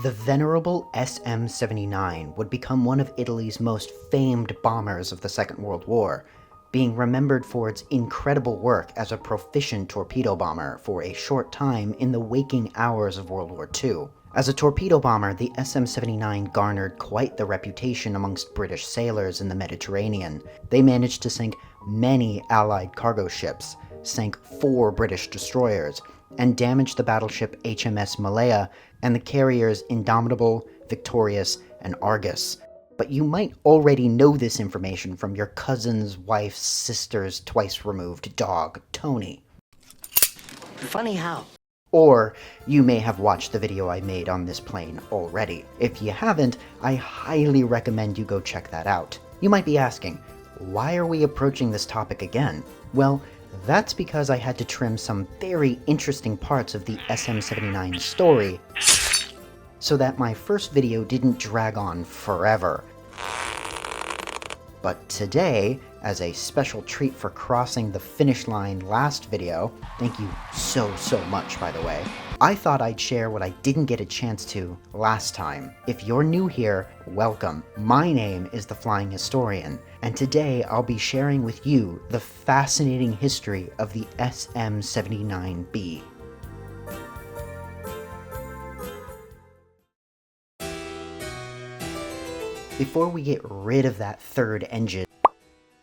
The venerable SM-79 would become one of Italy's most famed bombers of the Second World War, being remembered for its incredible work as a proficient torpedo bomber for a short time in the waking hours of World War II. As a torpedo bomber, the SM-79 garnered quite the reputation amongst British sailors in the Mediterranean. They managed to sink many Allied cargo ships, sank 4 British destroyers, and damaged the battleship HMS Malaya and the carriers Indomitable, Victorious, and Argus. But you might already know this information from your cousin's wife's sister's twice-removed dog, Tony. Funny how. Or you may have watched the video I made on this plane already. If you haven't, I highly recommend you go check that out. You might be asking, why are we approaching this topic again? Well, that's because I had to trim some very interesting parts of the SM-79 story so that my first video didn't drag on forever. But today, as a special treat for crossing the finish line last video, thank you so much by the way, I thought I'd share what I didn't get a chance to last time. If you're new here, welcome. My name is The Flying Historian, and today I'll be sharing with you the fascinating history of the SM-79B. Before we get rid of that third engine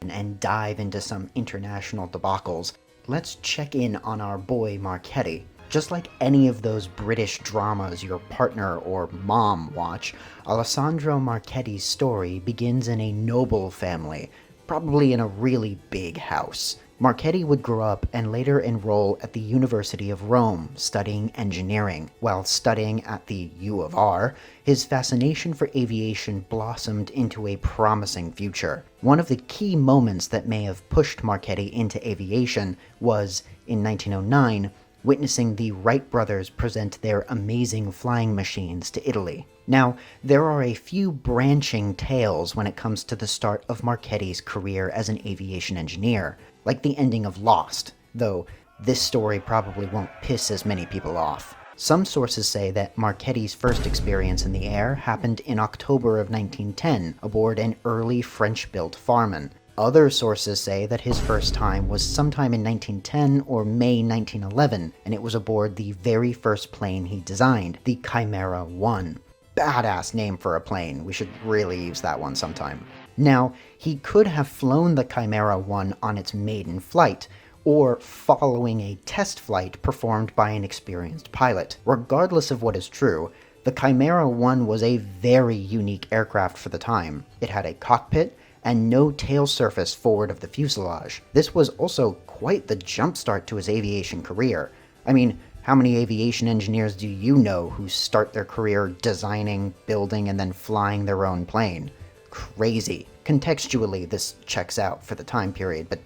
and dive into some international debacles, let's check in on our boy Marchetti. Just like any of those British dramas your partner or mom watch, Alessandro Marchetti's story begins in a noble family, probably in a really big house. Marchetti would grow up and later enroll at the University of Rome, studying engineering. While studying at the U of R, his fascination for aviation blossomed into a promising future. One of the key moments that may have pushed Marchetti into aviation was, in 1909, witnessing the Wright brothers present their amazing flying machines to Italy. Now, there are a few branching tales when it comes to the start of Marchetti's career as an aviation engineer, like the ending of Lost, though this story probably won't piss as many people off. Some sources say that Marchetti's first experience in the air happened in October of 1910 aboard an early French-built Farman. Other sources say that his first time was sometime in 1910 or May 1911, and it was aboard the very first plane he designed, the Chimera I. Badass name for a plane. We should really use that one sometime. Now, he could have flown the Chimera I on its maiden flight, or following a test flight performed by an experienced pilot. Regardless of what is true, the Chimera I was a very unique aircraft for the time. It had a cockpit and no tail surface forward of the fuselage. This was also quite the jumpstart to his aviation career. I mean, how many aviation engineers do you know who start their career designing, building, and then flying their own plane? Crazy. Contextually, this checks out for the time period, but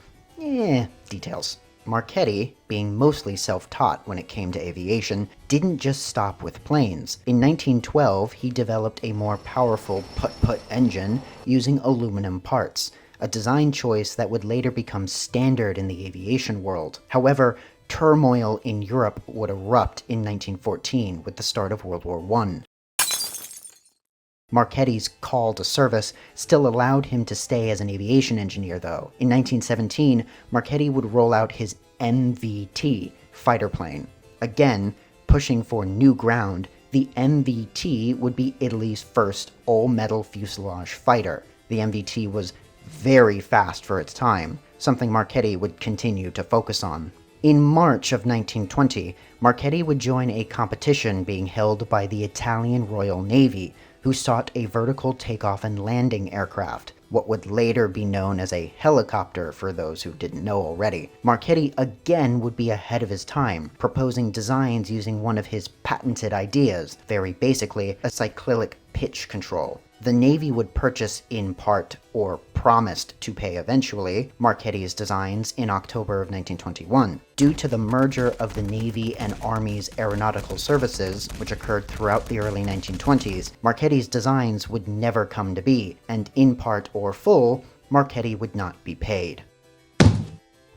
details. Marchetti, being mostly self-taught when it came to aviation, didn't just stop with planes. In 1912, he developed a more powerful put-put engine using aluminum parts, a design choice that would later become standard in the aviation world. However, turmoil in Europe would erupt in 1914 with the start of World War I. Marchetti's call to service still allowed him to stay as an aviation engineer, though. In 1917, Marchetti would roll out his MVT fighter plane. Again, pushing for new ground, the MVT would be Italy's first all-metal fuselage fighter. The MVT was very fast for its time, something Marchetti would continue to focus on. In March of 1920, Marchetti would join a competition being held by the Italian Royal Navy, who sought a vertical takeoff and landing aircraft, what would later be known as a helicopter for those who didn't know already. Marchetti again would be ahead of his time, proposing designs using one of his patented ideas, very basically a cyclic pitch control. The Navy would purchase in part, or promised to pay eventually, Marchetti's designs in October of 1921. Due to the merger of the Navy and Army's aeronautical services, which occurred throughout the early 1920s, Marchetti's designs would never come to be, and in part or full, Marchetti would not be paid.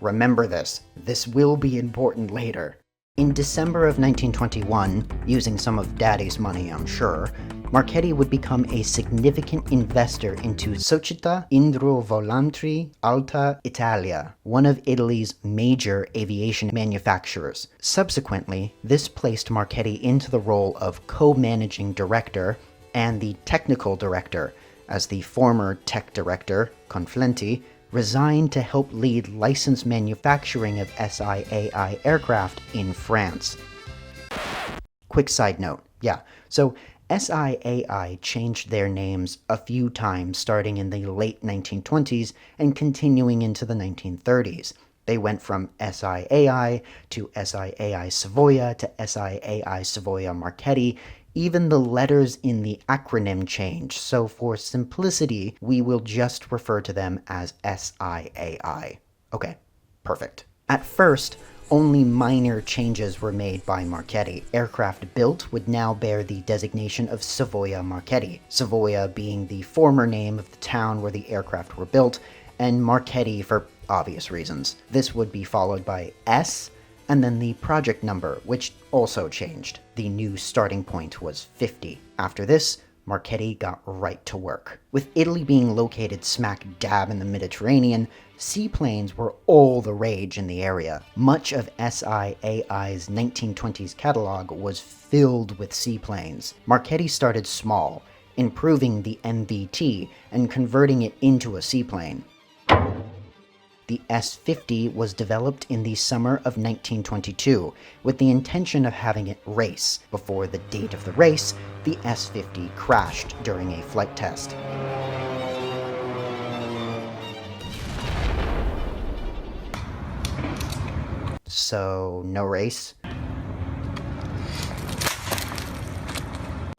Remember this will be important later. In December of 1921, using some of Daddy's money, I'm sure, Marchetti would become a significant investor into Società Idrovolanti Alta Italia, one of Italy's major aviation manufacturers. Subsequently, this placed Marchetti into the role of co-managing director and the technical director, as the former tech director, Conflenti, resigned to help lead licensed manufacturing of SIAI aircraft in France. Quick side note, so SIAI changed their names a few times starting in the late 1920s and continuing into the 1930s. They went from SIAI to SIAI Savoia to SIAI Savoia Marchetti. Even the letters in the acronym changed, so for simplicity, we will just refer to them as SIAI. Okay, perfect. At first, only minor changes were made by Marchetti. Aircraft built would now bear the designation of Savoia Marchetti, Savoia being the former name of the town where the aircraft were built, and Marchetti for obvious reasons. This would be followed by S, and then the project number, which also changed. The new starting point was 50. After this, Marchetti got right to work. With Italy being located smack dab in the Mediterranean, seaplanes were all the rage in the area. Much of SIAI's 1920s catalog was filled with seaplanes. Marchetti started small, improving the MBT and converting it into a seaplane. The S-50 was developed in the summer of 1922, with the intention of having it race. Before the date of the race, the S-50 crashed during a flight test. So, no race?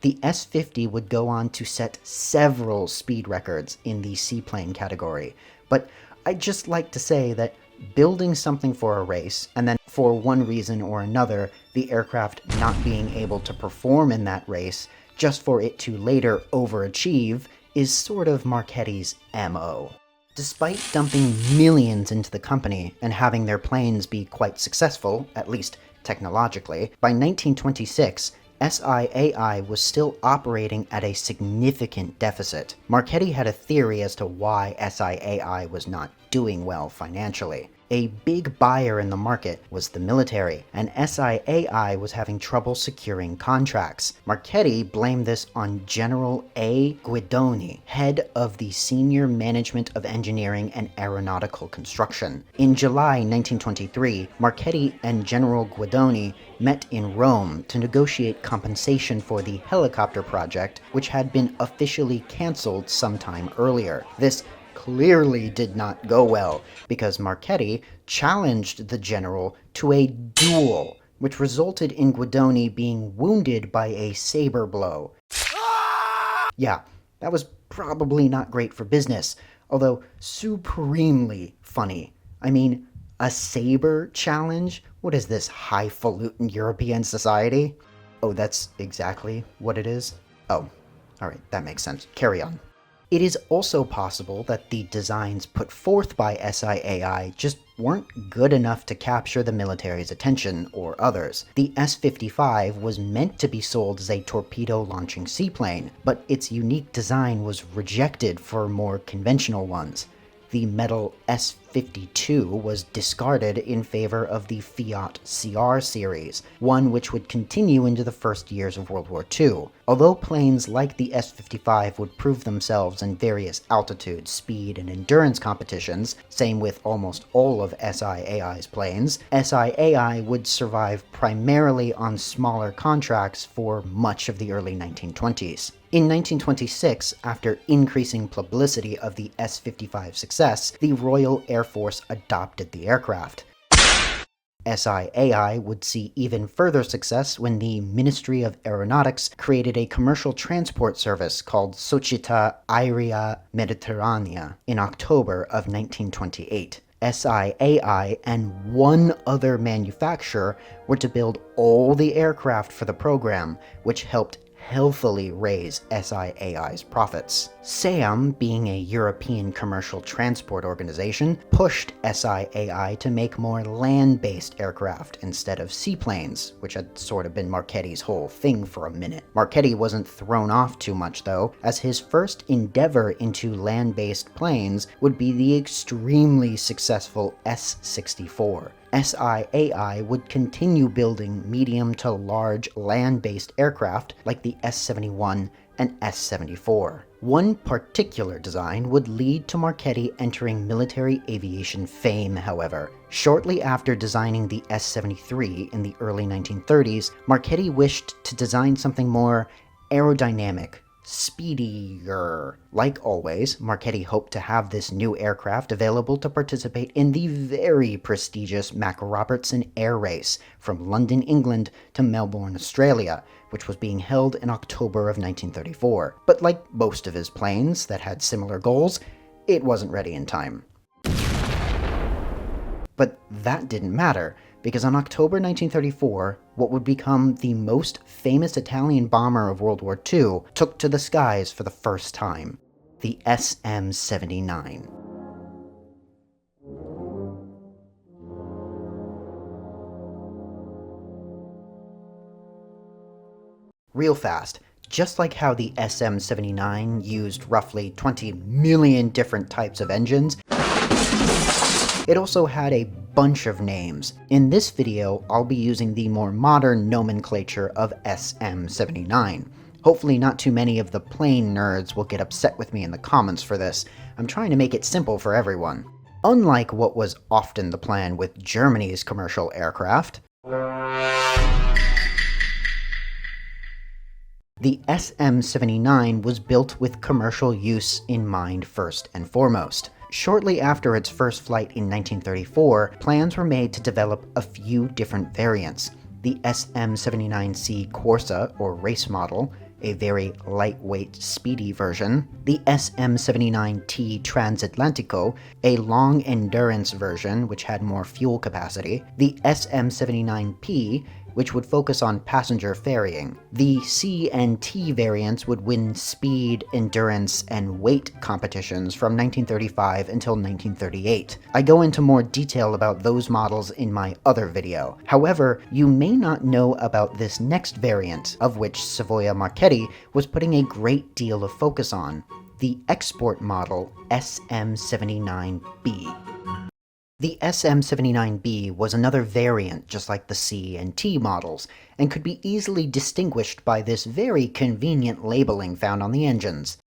The S-50 would go on to set several speed records in the seaplane category, but I'd just like to say that building something for a race, and then for one reason or another, the aircraft not being able to perform in that race, just for it to later overachieve, is sort of Marchetti's MO. Despite dumping millions into the company and having their planes be quite successful, at least technologically, by 1926, SIAI was still operating at a significant deficit. Marchetti had a theory as to why SIAI was not doing well financially. A big buyer in the market was the military, and SIAI was having trouble securing contracts. Marchetti blamed this on General A. Guidoni, head of the Senior Management of Engineering and Aeronautical Construction. In July 1923, Marchetti and General Guidoni met in Rome to negotiate compensation for the helicopter project, which had been officially cancelled sometime earlier. This clearly did not go well, because Marchetti challenged the general to a duel, which resulted in Guidoni being wounded by a saber blow. Yeah, that was probably not great for business, although supremely funny. I mean, a saber challenge? What is this, highfalutin European society? Oh, that's exactly what it is? Oh, alright, that makes sense. Carry on. It is also possible that the designs put forth by SIAI just weren't good enough to capture the military's attention or others. The S-55 was meant to be sold as a torpedo-launching seaplane, but its unique design was rejected for more conventional ones. The metal S-52 was discarded in favor of the Fiat CR series, one which would continue into the first years of World War II. Although planes like the S-55 would prove themselves in various altitude, speed, and endurance competitions, same with almost all of SIAI's planes, SIAI would survive primarily on smaller contracts for much of the early 1920s. In 1926, after increasing publicity of the S-55's success, the Royal Air Force adopted the aircraft. SIAI would see even further success when the Ministry of Aeronautics created a commercial transport service called Società Aerea Mediterranea in October of 1928. SIAI and one other manufacturer were to build all the aircraft for the program, which helped healthily raise SIAI's profits. SAM, being a European commercial transport organization, pushed SIAI to make more land-based aircraft instead of seaplanes, which had sort of been Marchetti's whole thing for a minute. Marchetti wasn't thrown off too much though, as his first endeavor into land-based planes would be the extremely successful S-64. SIAI would continue building medium to large land-based aircraft like the S-71 and S-74. One particular design would lead to Marchetti entering military aviation fame, however. Shortly after designing the S-73 in the early 1930s, Marchetti wished to design something more aerodynamic, speedier. Like always, Marchetti hoped to have this new aircraft available to participate in the very prestigious Mack-Robertson Air Race from London, England to Melbourne, Australia, which was being held in October of 1934. But like most of his planes that had similar goals, it wasn't ready in time. But that didn't matter, because on October 1934, what would become the most famous Italian bomber of World War II took to the skies for the first time, the SM-79. Real fast, just like how the SM-79 used roughly 20 million different types of engines, it also had a bunch of names. In this video, I'll be using the more modern nomenclature of SM-79. Hopefully not too many of the plane nerds will get upset with me in the comments for this. I'm trying to make it simple for everyone. Unlike what was often the plan with Germany's commercial aircraft, the SM-79 was built with commercial use in mind first and foremost. Shortly after its first flight in 1934, plans were made to develop a few different variants. The SM-79C Corsa, or race model, a very lightweight, speedy version, the SM-79T Transatlantico, a long endurance version which had more fuel capacity, the SM-79P, which would focus on passenger ferrying. The C and T variants would win speed, endurance, and weight competitions from 1935 until 1938. I go into more detail about those models in my other video. However, you may not know about this next variant, of which Savoia Marchetti was putting a great deal of focus on, the export model SM-79B. The SM-79B was another variant just like the C and T models, and could be easily distinguished by this very convenient labeling found on the engines,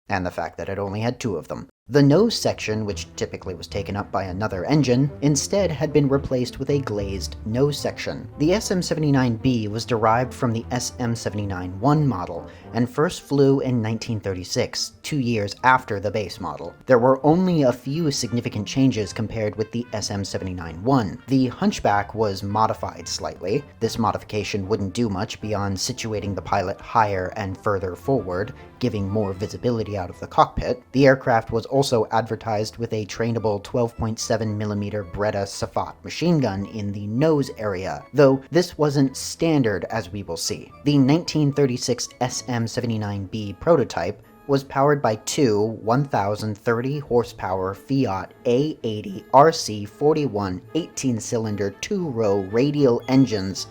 and the fact that it only had two of them. The nose section, which typically was taken up by another engine, instead had been replaced with a glazed nose section. The SM-79B was derived from the SM-79-1 model, and first flew in 1936, 2 years after the base model. There were only a few significant changes compared with the SM-79-1. The hunchback was modified slightly. This modification wouldn't do much beyond situating the pilot higher and further forward, giving more visibility out of the cockpit. The aircraft was also advertised with a trainable 12.7mm Beretta Safat machine gun in the nose area, though this wasn't standard, as we will see. The 1936 SM-79B prototype was powered by two 1,030 horsepower Fiat A80 RC41 18-cylinder 2-row radial engines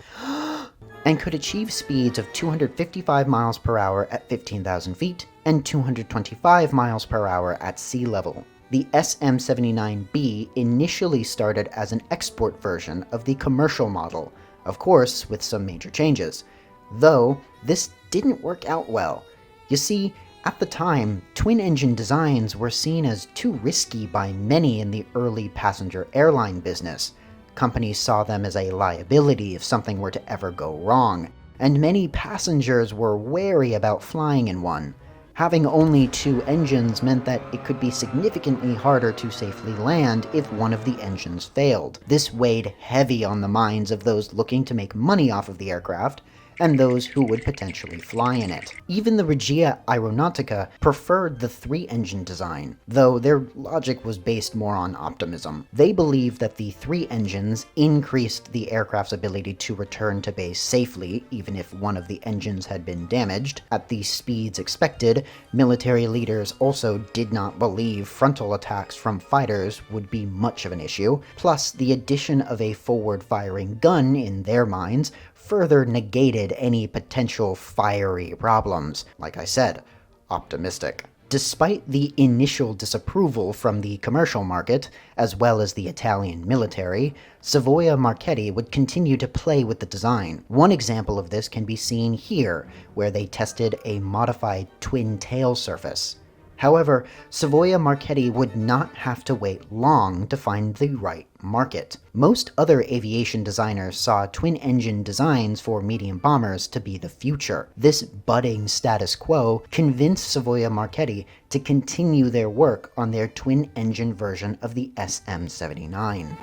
and could achieve speeds of 255 miles per hour at 15,000 feet and 225 miles per hour at sea level. The SM-79B initially started as an export version of the commercial model, of course with some major changes, though this didn't work out well. You see, at the time, twin-engine designs were seen as too risky by many in the early passenger airline business. Companies saw them as a liability if something were to ever go wrong, and many passengers were wary about flying in one. Having only two engines meant that it could be significantly harder to safely land if one of the engines failed. This weighed heavy on the minds of those looking to make money off of the aircraft, and those who would potentially fly in it. Even the Regia Aeronautica preferred the 3-engine design, though their logic was based more on optimism. They believed that the 3 engines increased the aircraft's ability to return to base safely, even if one of the engines had been damaged. At the speeds expected, military leaders also did not believe frontal attacks from fighters would be much of an issue, plus the addition of a forward-firing gun, in their minds, further negated any potential fiery problems. Like I said, optimistic. Despite the initial disapproval from the commercial market, as well as the Italian military, Savoia Marchetti would continue to play with the design. One example of this can be seen here, where they tested a modified twin-tail surface. However, Savoia Marchetti would not have to wait long to find the right market. Most other aviation designers saw twin-engine designs for medium bombers to be the future. This budding status quo convinced Savoia Marchetti to continue their work on their twin-engine version of the SM-79.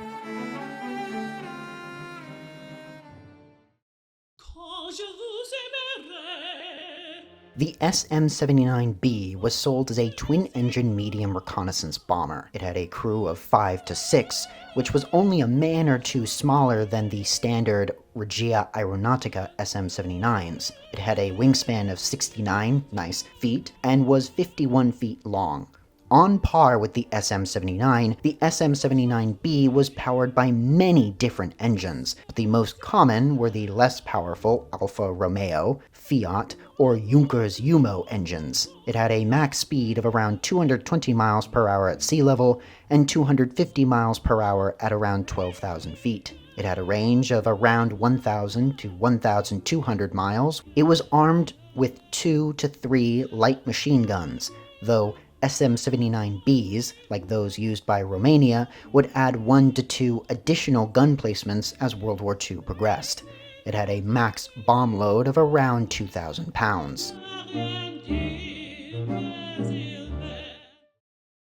The SM-79B was sold as a twin-engine medium reconnaissance bomber. It had a crew of 5 to 6, which was only a man or two smaller than the standard Regia Aeronautica SM-79s. It had a wingspan of 69 feet and was 51 feet long. On par with the SM-79, the SM-79B was powered by many different engines, but the most common were the less powerful Alfa Romeo, Fiat, or Junkers Umo engines. It had a max speed of around 220 miles per hour at sea level and 250 miles per hour at around 12,000 feet. It had a range of around 1,000 to 1,200 miles. It was armed with 2 to 3 light machine guns, though SM-79Bs, like those used by Romania, would add 1 to 2 additional gun placements as World War II progressed. It had a max bomb load of around 2,000 pounds.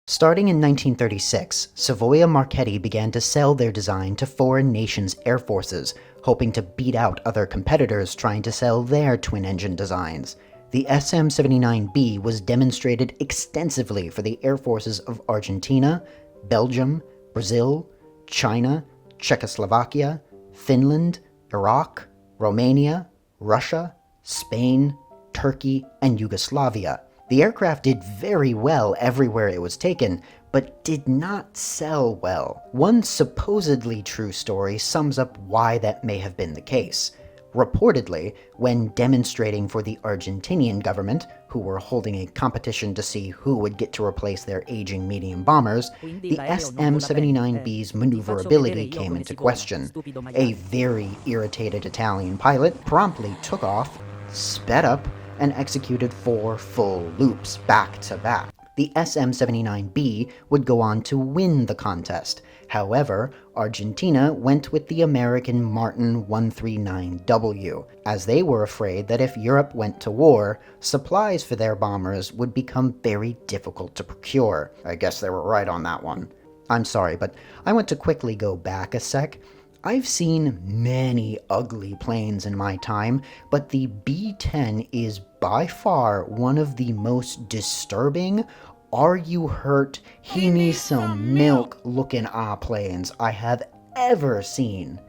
Starting in 1936, Savoia Marchetti began to sell their design to foreign nations' air forces, hoping to beat out other competitors trying to sell their twin-engine designs. The SM-79B was demonstrated extensively for the air forces of Argentina, Belgium, Brazil, China, Czechoslovakia, Finland, Iraq, Romania, Russia, Spain, Turkey, and Yugoslavia. The aircraft did very well everywhere it was taken, but did not sell well. One supposedly true story sums up why that may have been the case. Reportedly, when demonstrating for the Argentinian government, who were holding a competition to see who would get to replace their aging medium bombers, the SM-79B's maneuverability came into question. A very irritated Italian pilot promptly took off, sped up, and executed 4 full loops back to back. The SM-79B would go on to win the contest. However, Argentina went with the American Martin 139W, as they were afraid that if Europe went to war, supplies for their bombers would become very difficult to procure. I guess they were right on that one. I'm sorry, but I want to quickly go back a sec. I've seen many ugly planes in my time, but the B-10 is by far one of the most disturbing, are you hurt, he needs some milk looking planes I have ever seen.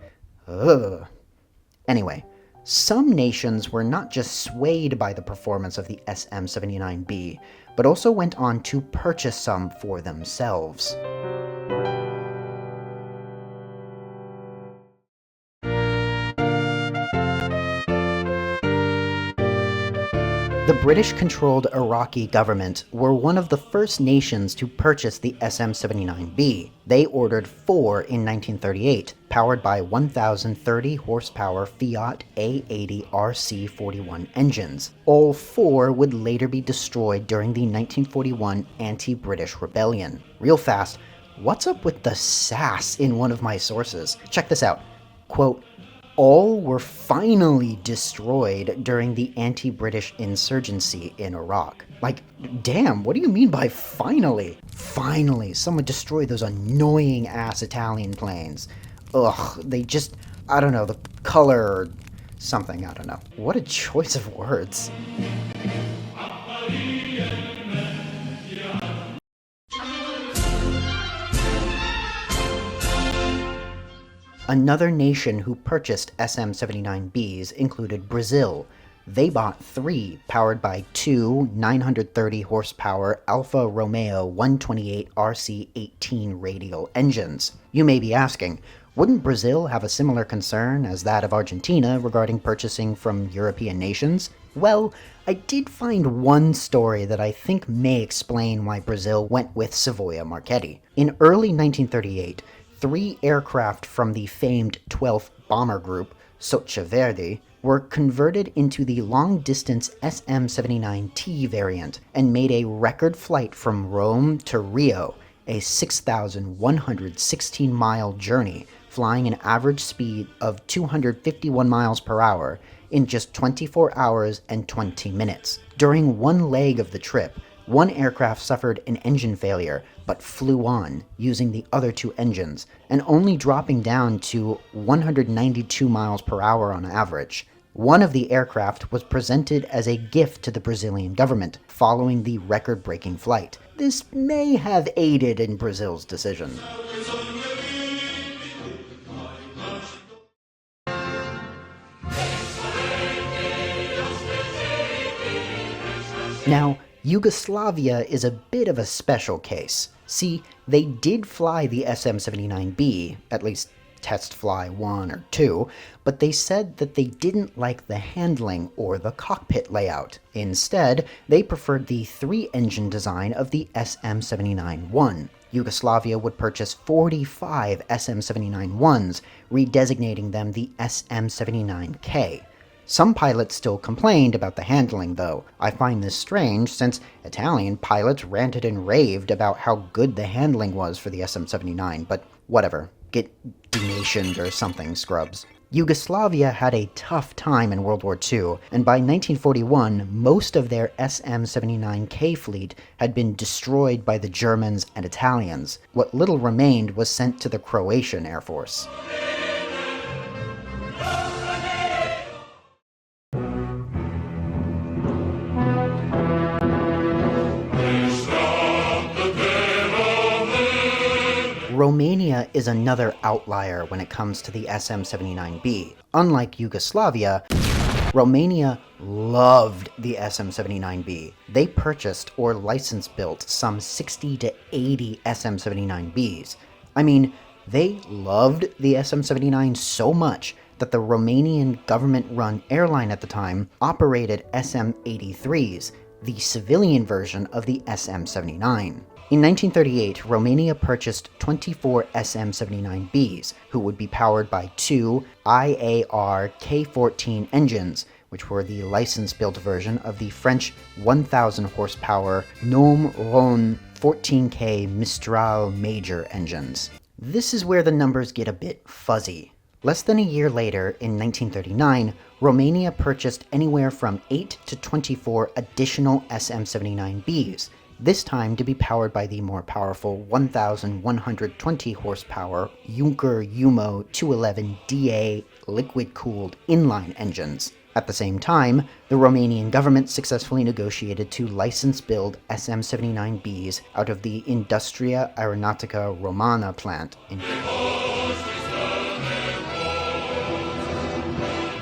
Ugh. Anyway, some nations were not just swayed by the performance of the SM-79B, but also went on to purchase some for themselves. The British-controlled Iraqi government were one of the first nations to purchase the SM-79B. They ordered 4 in 1938, powered by 1,030 horsepower Fiat A80 RC41 engines. All 4 would later be destroyed during the 1941 anti-British rebellion. Real fast, what's up with the sass in one of my sources? Check this out. Quote, all were finally destroyed during the anti-British insurgency in Iraq. Like, damn, what do you mean by finally? Finally, someone destroyed those annoying-ass Italian planes. Ugh, they just, I don't know, the color, something, I don't know. What a choice of words. Another nation who purchased SM-79Bs included Brazil. They bought 3 powered by 2 930 horsepower Alfa Romeo 128 RC18 radial engines. You may be asking, wouldn't Brazil have a similar concern as that of Argentina regarding purchasing from European nations? Well, I did find one story that I think may explain why Brazil went with Savoia Marchetti. In early 1938, 3 aircraft from the famed 12th Bomber Group, Socha Verde, were converted into the long-distance SM-79T variant and made a record flight from Rome to Rio, a 6,116-mile journey, flying an average speed of 251 miles per hour in just 24 hours and 20 minutes. During one leg of the trip, one aircraft suffered an engine failure, but flew on, using the other 2 engines, and only dropping down to 192 miles per hour on average. One of the aircraft was presented as a gift to the Brazilian government, following the record-breaking flight. This may have aided in Brazil's decision. Now, Yugoslavia is a bit of a special case. See, they did fly the SM-79B, at least test fly 1 or 2, but they said that they didn't like the handling or the cockpit layout. Instead, they preferred the 3-engine design of the SM-79-1. Yugoslavia would purchase 45 SM-79-1s, redesignating them the SM-79K. Some pilots still complained about the handling, though. I find this strange, since Italian pilots ranted and raved about how good the handling was for the SM-79, but whatever. Get denationed or something, scrubs. Yugoslavia had a tough time in World War II, and by 1941, most of their SM-79K fleet had been destroyed by the Germans and Italians. What little remained was sent to the Croatian Air Force. Romania is another outlier when it comes to the SM-79B. Unlike Yugoslavia, Romania loved the SM-79B. They purchased or license-built some 60 to 80 SM-79Bs. I mean, they loved the SM-79 so much that the Romanian government-run airline at the time operated SM-83s, the civilian version of the SM-79. In 1938, Romania purchased 24 SM-79Bs, who would be powered by 2 IAR K-14 engines, which were the license-built version of the French 1,000 horsepower Nom Ron 14K Mistral Major engines. This is where the numbers get a bit fuzzy. Less than a year later, in 1939, Romania purchased anywhere from 8 to 24 additional SM-79Bs, this time to be powered by the more powerful 1,120 horsepower Junker Umo 211DA liquid-cooled inline engines. At the same time, the Romanian government successfully negotiated to license-build SM-79Bs out of the Industria Aeronautica Romana plant in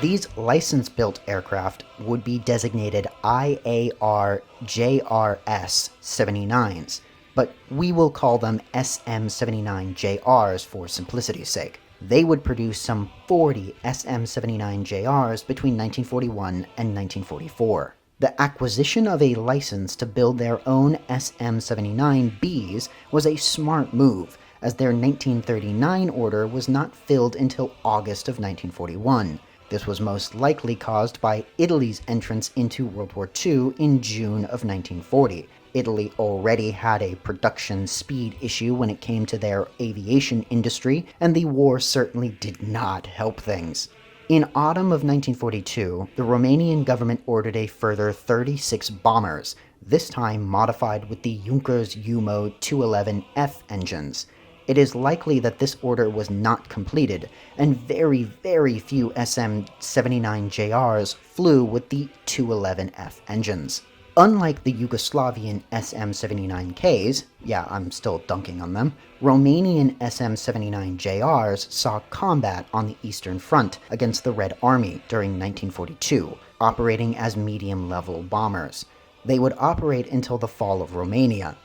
These license-built aircraft would be designated IAR JRS 79s, but we will call them SM-79JRs for simplicity's sake. They would produce some 40 SM-79JRs between 1941 and 1944. The acquisition of a license to build their own SM-79Bs was a smart move, as their 1939 order was not filled until August of 1941. This was most likely caused by Italy's entrance into World War II in June of 1940. Italy already had a production speed issue when it came to their aviation industry, and the war certainly did not help things. In autumn of 1942, the Romanian government ordered a further 36 bombers, this time modified with the Junkers Umo 211F engines. It is likely that this order was not completed, and very, very few SM-79JRs flew with the 211F engines. Unlike the Yugoslavian SM-79Ks, yeah, I'm still dunking on them, Romanian SM-79JRs saw combat on the Eastern Front against the Red Army during 1942, operating as medium-level bombers. They would operate until the fall of Romania.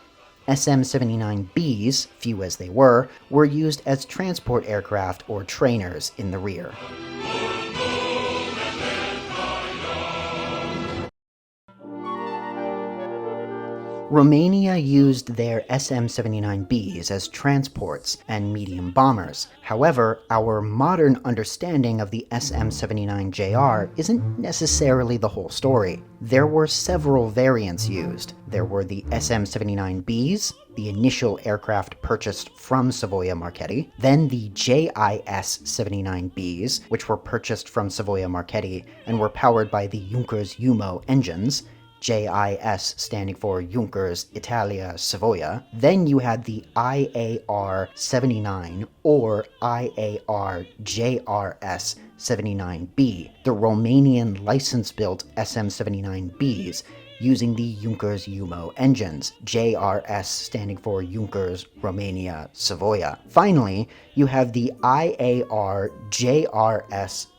SM-79Bs, few as they were used as transport aircraft or trainers in the rear. Romania used their SM-79Bs as transports and medium bombers. However, our modern understanding of the SM-79JR isn't necessarily the whole story. There were several variants used. There were the SM-79Bs, the initial aircraft purchased from Savoia Marchetti, then the JIS-79Bs, which were purchased from Savoia Marchetti and were powered by the Junkers Umo engines, JIS standing for Junkers Italia Savoia. Then you had the IAR-79 or IAR-JRS-79B, the Romanian license-built SM-79Bs, using the Junkers Umo engines, JRS standing for Junkers Romania Savoia. Finally, you have the IAR-JRS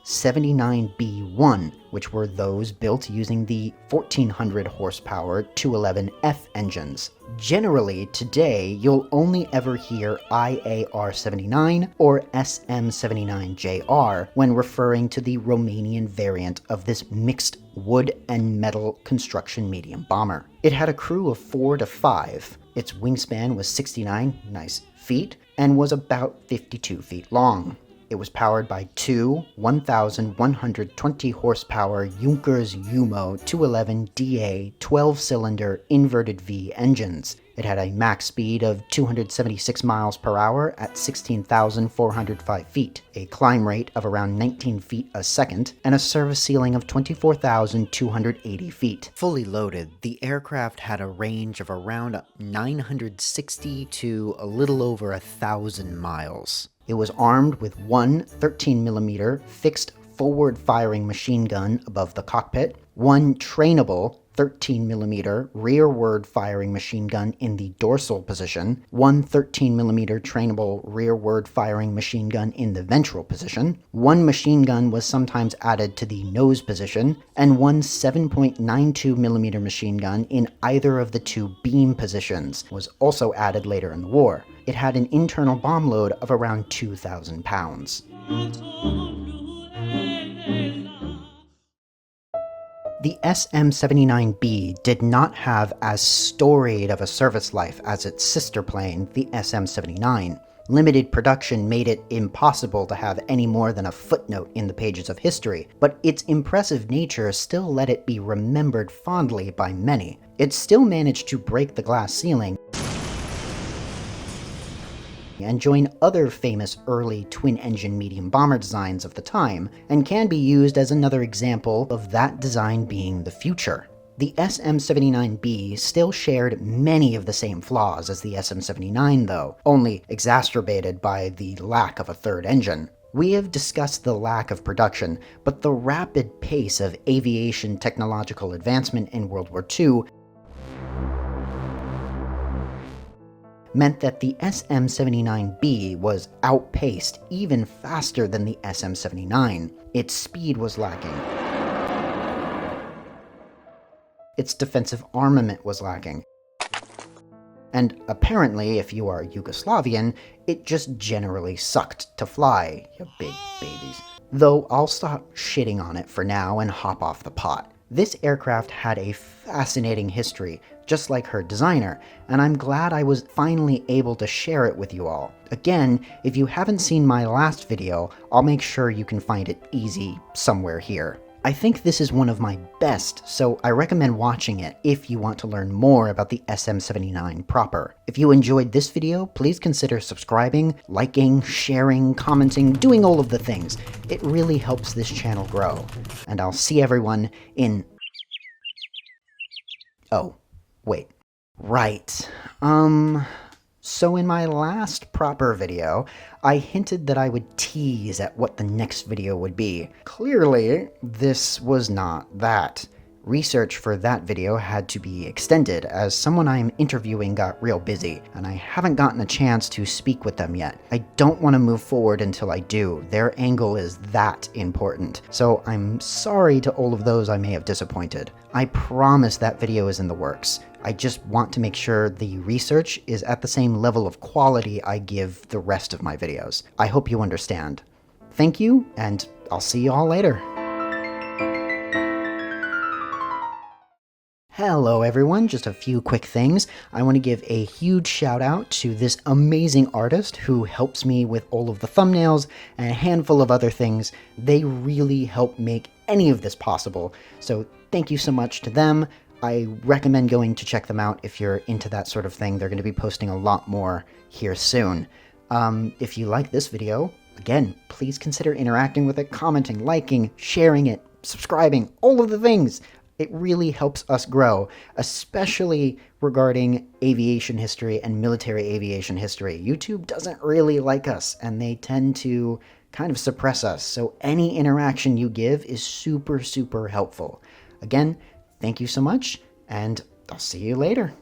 79B1, which were those built using the 1400 horsepower 211F engines. Generally, today, you'll only ever hear IAR-79 or SM-79JR when referring to the Romanian variant of this mixed wood and metal construction medium bomber. It had a crew of 4 to 5. Its wingspan was 69 feet and was about 52 feet long. It was powered by two 1,120 horsepower Junkers Umo 211DA 12-cylinder inverted V engines. It had a max speed of 276 miles per hour at 16,405 feet, a climb rate of around 19 feet a second, and a service ceiling of 24,280 feet. Fully loaded, the aircraft had a range of around 960 to a little over 1,000 miles. It was armed with one 13mm fixed forward-firing machine gun above the cockpit, one trainable 13mm rearward-firing machine gun in the dorsal position, one 13mm trainable rearward-firing machine gun in the ventral position, one machine gun was sometimes added to the nose position, and one 7.92mm machine gun in either of the two beam positions was also added later in the war. It had an internal bomb load of around 2,000 pounds. The SM-79B did not have as storied of a service life as its sister plane, the SM-79. Limited production made it impossible to have any more than a footnote in the pages of history, but its impressive nature still let it be remembered fondly by many. It still managed to break the glass ceiling and join other famous early twin-engine medium bomber designs of the time, and can be used as another example of that design being the future. The SM-79B still shared many of the same flaws as the SM-79 though, only exacerbated by the lack of a third engine. We have discussed the lack of production, but the rapid pace of aviation technological advancement in World War II meant that the SM-79B was outpaced even faster than the SM-79. Its speed was lacking. Its defensive armament was lacking. And apparently, if you are Yugoslavian, it just generally sucked to fly, you big babies. Though I'll stop shitting on it for now and hop off the pot. This aircraft had a fascinating history, just like her designer, and I'm glad I was finally able to share it with you all. Again, if you haven't seen my last video, I'll make sure you can find it easy somewhere here. I think this is one of my best, so I recommend watching it if you want to learn more about the SM-79 proper. If you enjoyed this video, please consider subscribing, liking, sharing, commenting, doing all of the things. It really helps this channel grow. And I'll see everyone in... Oh, wait. Right. So in my last proper video, I hinted that I would tease at what the next video would be. Clearly, this was not that. Research for that video had to be extended as someone I'm interviewing got real busy, and I haven't gotten a chance to speak with them yet. I don't want to move forward until I do. Their angle is that important. So I'm sorry to all of those I may have disappointed. I promise that video is in the works. I just want to make sure the research is at the same level of quality I give the rest of my videos. I hope you understand. Thank you, and I'll see you all later. Hello everyone, just a few quick things. I want to give a huge shout out to this amazing artist who helps me with all of the thumbnails and a handful of other things. They really help make any of this possible, so thank you so much to them. I recommend going to check them out if you're into that sort of thing. They're going to be posting a lot more here soon. If you like this video, again, please consider interacting with it, commenting, liking, sharing it, subscribing, all of the things. It really helps us grow, especially regarding aviation history and military aviation history. YouTube doesn't really like us, and they tend to kind of suppress us, so any interaction you give is super, super helpful. Again, thank you so much, and I'll see you later.